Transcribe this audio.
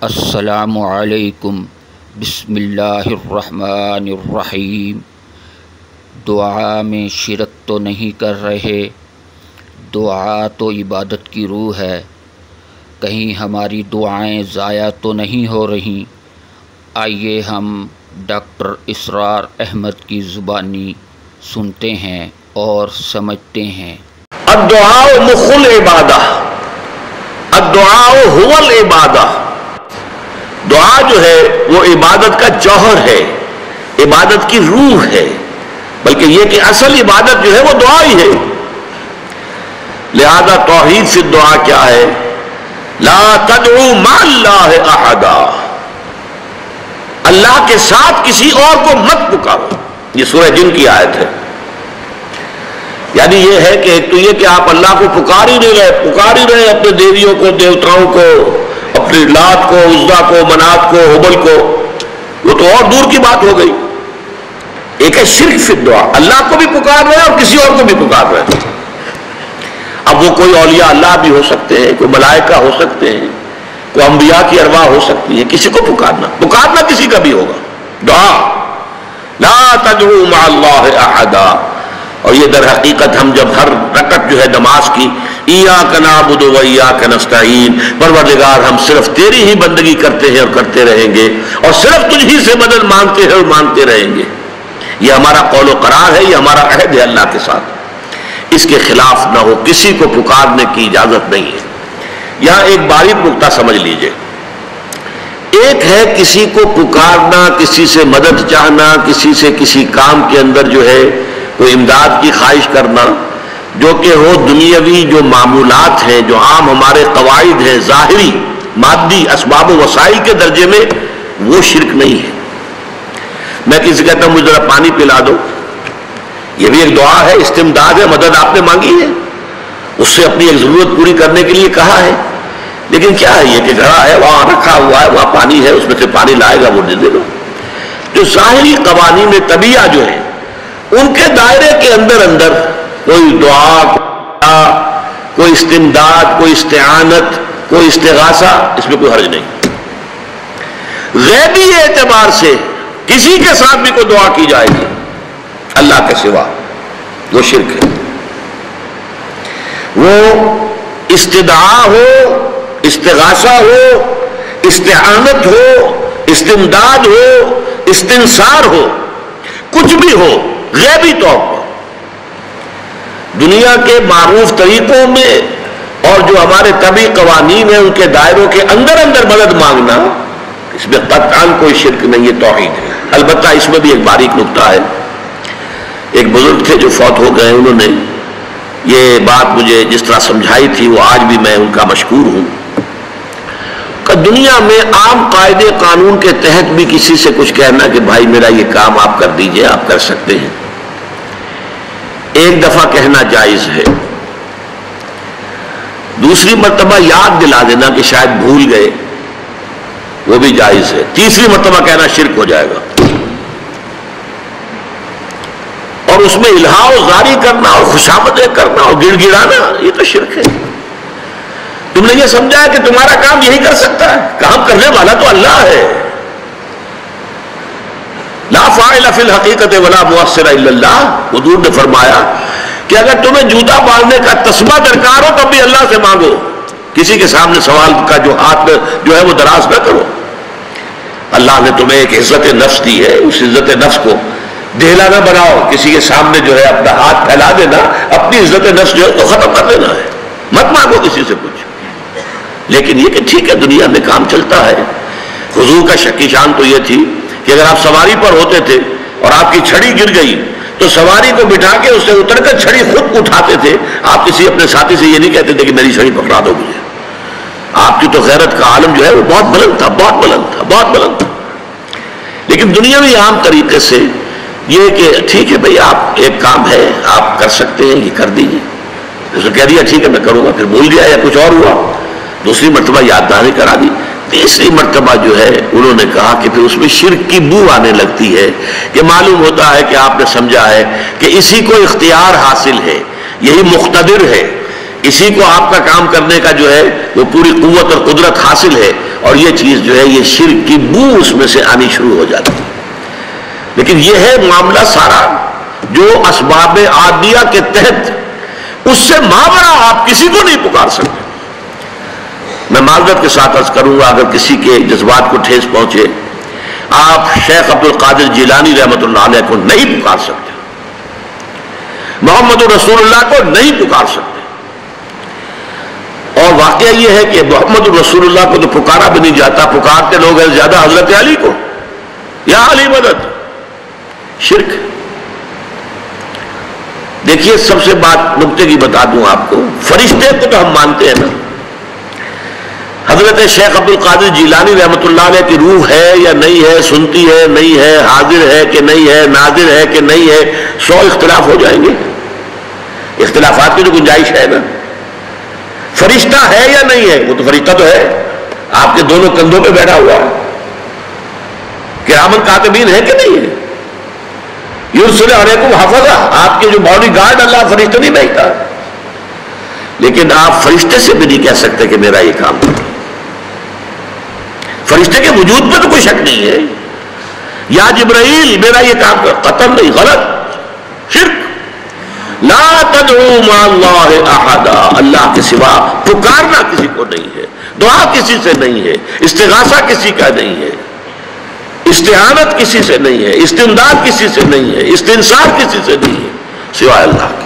السلام علیکم بسم اللہ الرحمن الرحیم۔ دعا میں شرک تو نہیں کر رہے؟ دعا تو عبادت کی روح ہے، کہیں ہماری دعائیں ضائع تو نہیں ہو رہی؟ آئیے ہم ڈاکٹر اسرار احمد کی زبانی سنتے ہیں اور سمجھتے ہیں۔ الدعاء مخ العبادہ، الدعاء هو العبادہ۔ دعا جو ہے وہ عبادت کا جوہر ہے، عبادت کی روح ہے، بلکہ یہ کہ اصل عبادت جو ہے وہ دعا ہی ہے۔ لہذا توحید سے دعا کیا ہے؟ لا تدعو مع اللہ احدا، اللہ کے ساتھ کسی اور کو مت پکارو۔ یہ سورہ جن کی آیت ہے۔ یعنی یہ ہے کہ ایک تو یہ کہ آپ اللہ کو پکار ہی رہے اپنے دیویوں کو، دیوتاؤں کو، اپنے لات کو، عزا کو، منات کو، ہبل کو، وہ تو اور دور کی بات ہو گئی۔ ایک ہے شرک فی الدعا، اللہ کو بھی پکار رہے ہیں اور کسی اور کو بھی پکار رہے ہیں۔ اب وہ کوئی اولیاء اللہ بھی ہو سکتے ہیں، کوئی ملائکہ ہو سکتے ہیں، کوئی انبیاء کی ارواح ہو سکتی ہے، کسی کو پکارنا کسی کا بھی ہوگا۔ دعا لا تدعو مع اللہ احدا۔ اور یہ در حقیقت ہم جب ہر رکعت جو ہے نماز کی ایاک نعبد و ایاک نستعین، پروردگار ہم صرف تیری ہی بندگی کرتے ہیں اور کرتے رہیں گے، اور صرف تجھ ہی سے مدد مانگتے ہیں اور مانگتے رہیں گے، یہ ہمارا قول و قرار ہے، یہ ہمارا عہد ہے اللہ کے ساتھ۔ اس کے خلاف نہ ہو، کسی کو پکارنے کی اجازت نہیں ہے۔ یہاں ایک باریک نکتہ سمجھ لیجئے۔ ایک ہے کسی کو پکارنا، کسی سے مدد چاہنا، کسی سے کسی کام کے اندر جو ہے کوئی امداد کی خواہش کرنا، جو کہ وہ دنیاوی جو معمولات ہیں، جو عام ہمارے قواعد ہیں، ظاہری مادی اسباب و وسائل کے درجے میں، وہ شرک نہیں ہے۔ میں کسی کہتا ہوں مجھے ذرا پانی پلا دو، یہ بھی ایک دعا ہے، استمداد ہے، مدد آپ نے مانگی ہے، اس سے اپنی ایک ضرورت پوری کرنے کے لیے کہا ہے۔ لیکن کیا ہے یہ کہ گھڑا ہے، وہاں رکھا ہوا ہے، وہاں پانی ہے، اس میں سے پانی لائے گا وہ دے دو۔ جو ظاہری قوانین طبیعہ جو ہے ان کے دائرے کے اندر کوئی دعا، کوئی استمداد، کوئی استعانت، کوئی استغاثہ، اس میں کوئی حرج نہیں۔ غیبی اعتبار سے کسی کے ساتھ بھی کوئی دعا کی جائے گی اللہ کے سوا، وہ شرک ہے۔ وہ استدعا ہو، استغاثہ ہو، استعانت ہو، استمداد ہو، استنصار ہو، کچھ بھی ہو، غیبی طور پر دنیا کے معروف طریقوں میں اور جو ہمارے طبعی قوانین ہیں ان کے دائروں کے اندر مدد مانگنا، اس میں قطعاً کوئی شرک نہیں، یہ توحید ہے۔ البتہ اس میں بھی ایک باریک نکتہ ہے۔ ایک بزرگ تھے جو فوت ہو گئے، انہوں نے یہ بات مجھے جس طرح سمجھائی تھی وہ آج بھی میں ان کا مشکور ہوں کہ دنیا میں عام قاعدے قانون کے تحت بھی کسی سے کچھ کہنا کہ بھائی میرا یہ کام آپ کر دیجئے، آپ کر سکتے ہیں، ایک دفعہ کہنا جائز ہے، دوسری مرتبہ یاد دلا دینا کہ شاید بھول گئے، وہ بھی جائز ہے، تیسری مرتبہ کہنا شرک ہو جائے گا۔ اور اس میں الہا و زاری کرنا اور خوشامدیں کرنا اور گڑ گڑانا، یہ تو شرک ہے۔ تم نے یہ سمجھا ہے کہ تمہارا کام یہی کر سکتا ہے، کام کرنے والا تو اللہ ہے۔ لا فاعل فی الحقیقت ولا مؤثر الا اللہ۔ حضور نے فرمایا کہ اگر تمہیں جوتا باندھنے کا تسمہ درکار ہو تب بھی اللہ سے مانگو، کسی کے سامنے سوال کا جو ہاتھ جو ہے وہ دراز نہ کرو۔ اللہ نے تمہیں ایک عزت نفس دی ہے، اس عزت نفس کو دہلا نہ بناؤ، کسی کے سامنے جو ہے اپنا ہاتھ پھیلا دینا، اپنی عزت نفس جو ہے تو ختم کر دینا ہے، مت مانگو کسی سے کچھ۔ لیکن یہ کہ ٹھیک ہے دنیا میں کام چلتا ہے۔ حضور کا شکی شان تو یہ تھی کہ اگر آپ سواری پر ہوتے تھے اور آپ کی چھڑی گر گئی تو سواری کو بٹھا کے اس سے اتر کر چھڑی خود اٹھاتے تھے، آپ کسی اپنے ساتھی سے یہ نہیں کہتے تھے کہ میری چھڑی پکڑا دو مجھے۔ آپ کی تو غیرت کا عالم جو ہے وہ بہت بلند تھا، بہت بلند تھا، بہت بلند تھا۔ لیکن دنیاوی عام طریقے سے یہ کہ ٹھیک ہے بھئی آپ ایک کام ہے آپ کر سکتے ہیں، یہ کر دیجیے۔ اس نے کہہ دیا ٹھیک ہے میں کروں گا، پھر بھول گیا یا کچھ اور ہوا، دوسری مرتبہ یاد دہانی کرا دی، تیسری مرتبہ جو ہے انہوں نے کہا کہ پھر اس میں شرک کی بو آنے لگتی ہے کہ معلوم ہوتا ہے کہ آپ نے سمجھا ہے کہ اسی کو اختیار حاصل ہے، یہی مقتدر ہے، اسی کو آپ کا کام کرنے کا جو ہے وہ پوری قوت اور قدرت حاصل ہے، اور یہ چیز جو ہے یہ شرک کی بو اس میں سے آنی شروع ہو جاتی ہے. لیکن یہ ہے معاملہ سارا جو اسباب عادیہ کے تحت، اس سے ماورا آپ کسی کو نہیں پکار سکتے. میں معذرت کے ساتھ عرض کروں گا اگر کسی کے جذبات کو ٹھیس پہنچے، آپ شیخ عبد القادر جیلانی رحمۃ اللہ علیہ کو نہیں پکار سکتے، محمد رسول اللہ کو نہیں پکار سکتے. اور واقعہ یہ ہے کہ محمد رسول اللہ کو تو پکارا بھی نہیں جاتا، پکارتے لوگ ہیں زیادہ حضرت علی کو، یا علی مدد. شرک. دیکھیے سب سے بات نکتے کی بتا دوں آپ کو، فرشتے کو تو ہم مانتے ہیں نا. حضرت شیخ عبد القادر جیلانی رحمۃ اللہ علیہ کی روح ہے یا نہیں ہے، سنتی ہے نہیں ہے، حاضر ہے کہ نہیں ہے، ناظر ہے کہ نہیں ہے، 100 اختلاف ہو جائیں گے. اختلافات کی تو گنجائش ہے نا. فرشتہ ہے یا نہیں ہے؟ وہ تو فرشتہ تو ہے، آپ کے دونوں کندھوں پہ بیٹھا ہوا ہے. کرامن کاتبین ہے کہ نہیں ہے؟ یرسل علیکم حفظہ، آپ کے جو باڈی گارڈ اللہ فرشتہ نہیں بھیجتا. لیکن آپ فرشتے سے بھی نہیں کہہ سکتے کہ میرا یہ کام ہے. فرشتے کے وجود پہ تو کوئی شک نہیں ہے. یا جبرائیل میرا یہ کام کر، قطعاً نہیں، غلط، شرک. لا تدعو مع اللہ احدا، اللہ کے سوا پکارنا کسی کو نہیں ہے، دعا کسی سے نہیں ہے، استغاثہ کسی کا نہیں ہے، استعانت کسی سے نہیں ہے، استمداد کسی سے نہیں ہے، استنصار کسی سے نہیں ہے سوائے اللہ.